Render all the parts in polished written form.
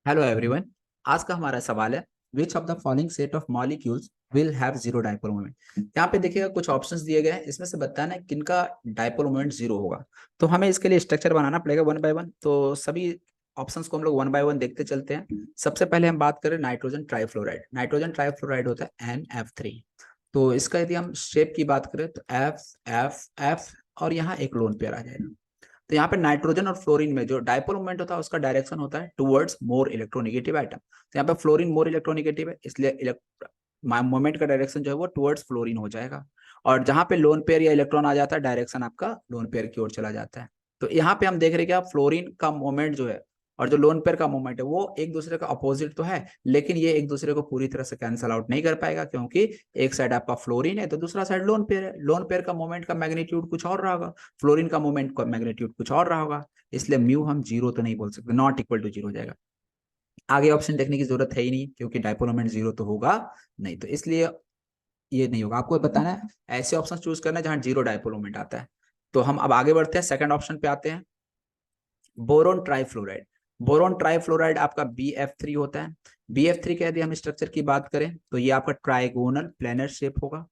Hello everyone. आज का हमारा सवाल है which of the following set of molecules will have zero dipole moment. यहाँ पे देखिएगा कुछ ऑप्शंस दिए गए हैं, इसमें से बताना है किनका डाइपोल मोमेंट जीरो होगा। तो हमें इसके लिए स्ट्रक्चर बनाना पड़ेगा वन बाय वन। तो सभी ऑप्शंस को हम लोग वन बाय वन देखते चलते हैं। सबसे पहले हम बात करें नाइट्रोजन ट्राइफ्लोराइड। नाइट्रोजन ट्राइफ्लोराइड होता है NF3। तो इसका यदि हम शेप की बात करें तो एफ एफ एफ और यहाँ एक लोन पेयर आ जाएगा। तो यहाँ पे नाइट्रोजन और फ्लोरीन में जो डाइपोल मोमेंट होता है उसका डायरेक्शन होता है टुवर्ड्स मोर इलेक्ट्रोनेगेटिव आइटम। तो यहाँ पे फ्लोरीन मोर इलेक्ट्रोनेगेटिव है, इसलिए मोमेंट का डायरेक्शन जो है वो टुवर्ड्स फ्लोरीन हो जाएगा। और जहां पे लोन पेयर या इलेक्ट्रॉन आ जाता है डायरेक्शन आपका लोन पेयर की ओर चला जाता है। तो यहाँ पे हम देख रहे हैं कि फ्लोरीन का मोमेंट जो है और जो लोन पेयर का मोमेंट है वो एक दूसरे का अपोजिट तो है, लेकिन ये एक दूसरे को पूरी तरह से कैंसल आउट नहीं कर पाएगा, क्योंकि एक साइड आपका फ्लोरीन है तो दूसरा साइड लोन पेयर है। लोन पेयर का मोमेंट का मैग्नीट्यूड कुछ और रहा होगा, फ्लोरीन का मोमेंट का मैग्नीट्यूड कुछ और रहा होगा, इसलिए म्यू हम जीरो तो नहीं बोल सकते, नॉट इक्वल टू जीरो हो जाएगा। आगे ऑप्शन देखने की जरूरत है ही नहीं, क्योंकि डाइपोल मोमेंट जीरो तो होगा नहीं, तो इसलिए ये नहीं होगा। आपको बताना है ऐसे ऑप्शन चूज करना है जहां जीरो डाइपोल मोमेंट आता है। तो हम अब आगे बढ़ते हैं, सेकंड ऑप्शन पे आते हैं, बोरोन ट्राइफ्लोराइड। बोरोन ट्राइफ्लोराइड आपका BF3 होता है। BF3 के यदि हम स्ट्रक्चर की बात करें तो ये आपका ट्राइगोनल प्लेनर शेप होगा,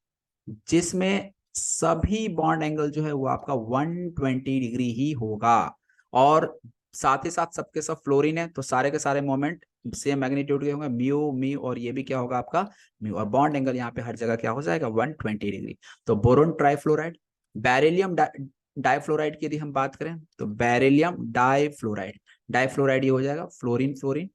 जिसमें सभी बॉन्ड एंगल जो है वो आपका 120 डिग्री ही होगा। और साथ ही साथ सबके सब फ्लोरीन है तो सारे के सारे मोमेंट सेम मैग्नीट्यूड के होंगे, म्यू म्यू, और ये भी क्या होगा आपका म्यू, और बॉन्ड एंगल यहाँ पे हर जगह क्या हो जाएगा 120 डिग्री। तो बोरोन ट्राइफ्लोराइड। बैरिलियम डाइफ्लोराइड की यदि हम बात करें तो बैरिलियम डाइफ्लोराइड। डाइफ्लोराइड ये हो जाएगा फ्लोरीन फ्लोरीन,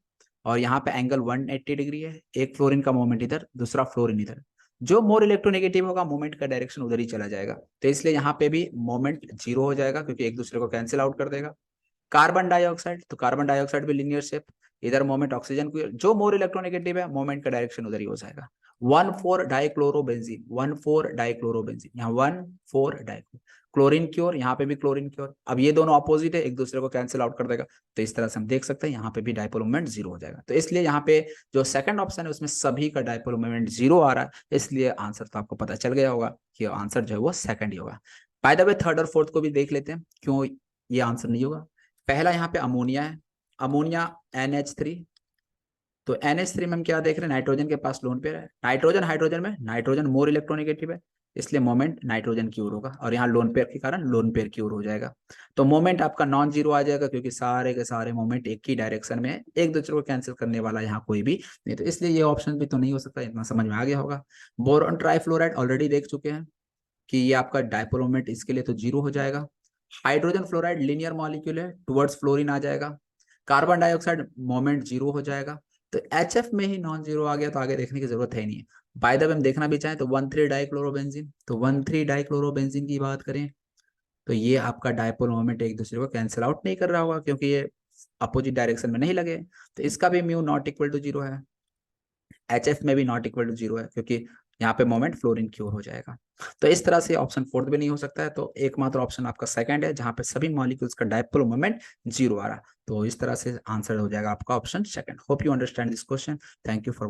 और यहाँ पे एंगल 180 डिग्री है, एक फ्लोरीन का मोमेंट इधर दूसरा फ्लोरीन इधर। जो मोर इलेक्ट्रोनेगेटिव होगा मोमेंट का डायरेक्शन उधर ही चला जाएगा, तो इसलिए यहाँ पे भी मोमेंट जीरो हो जाएगा, क्योंकि एक दूसरे को कैंसिल आउट कर देगा। कार्बन डाइऑक्साइड, तो कार्बन डाइऑक्साइड भी लिनियर शेप, इधर मोमेंट ऑक्सीजन को, जो मोर इलेक्ट्रोनेगेटिव है मोमेंट का डायरेक्शन उधर ही हो जाएगा। 1,4-डाइक्लोरोबेंजीन, 1,4-डाइक्लोरोबेंजीन, यहाँ 1,4-डाइक्लो, क्लोरीन की ओर, यहाँ पे भी क्लोरीन की ओर। अब ये दोनों अपोजिट है, एक दूसरे को कैंसिल आउट कर देगा, तो इस तरह से हम देख सकते हैं यहाँ पे भी डाइपोल मोमेंट जीरो हो जाएगा। तो इसलिए यहाँ पे जो सेकंड ऑप्शन है उसमें सभी का डाइपोल मोमेंट जीरो आ रहा है, इसलिए आंसर तो आपको पता चल गया होगा कि आंसर जो है वो सेकंड ही होगा। बाय द वे थर्ड और फोर्थ को भी देख लेते हैं क्यों ये आंसर नहीं होगा। पहला यहाँ पे अमोनिया है, अमोनिया NH3। तो NH3 में हम क्या देख रहे हैं, नाइट्रोजन के पास लोन पेयर है, नाइट्रोजन हाइड्रोजन में नाइट्रोजन मोर इलेक्ट्रोनेगेटिव है, इसलिए मोमेंट नाइट्रोजन की ओर होगा, और यहाँ लोन पेयर के कारण लोन पेयर की ओर हो जाएगा। तो मोमेंट आपका नॉन जीरो आ जाएगा, क्योंकि सारे के सारे मोमेंट एक ही डायरेक्शन में है, एक दूसरे को कैंसिल करने वाला यहाँ कोई भी नहीं, तो इसलिए ये ऑप्शन भी तो नहीं हो सकता। इतना समझ में आ गया होगा। बोरॉन ट्राइफ्लोराइड ऑलरेडी देख चुके हैं कि ये आपका डाइपोल मोमेंट इसके लिए तो जीरो हो जाएगा। हाइड्रोजन फ्लोराइड लीनियर मॉलिक्यूल है, टुवर्ड्स फ्लोरीन आ जाएगा। कार्बन डाइऑक्साइड मोमेंट जीरो हो जाएगा। तो HF में ही नॉन जीरो आ गया, तो आगे देखने की जरूरत है ही नहीं है। बाय द वे हम देखना भी चाहें तो 1,3-डाइक्लोरोबेंजीन, तो 1,3-डाइक्लोरोबेंजीन की बात करें तो ये आपका डाइपोल मोमेंट एक दूसरे को कैंसिल आउट नहीं कर रहा होगा, क्योंकि ये अपोजिट डायरेक्शन में नहीं लगे, तो इसका भी mu not equal to zero है। HF में भी नॉट इक्वल टू जीरो है, क्योंकि यहाँ पे मोमेंट फ्लोरीन की ओर हो जाएगा। तो इस तरह से ऑप्शन फोर्थ भी नहीं हो सकता है, तो एकमात्र ऑप्शन आपका सेकंड है, जहां पे सभी मॉलिक्यूल्स का डाइपोल मोमेंट जीरो आ रहा है। तो इस तरह से आंसर हो जाएगा आपका option second. Hope you understand this question. Thank you for watching.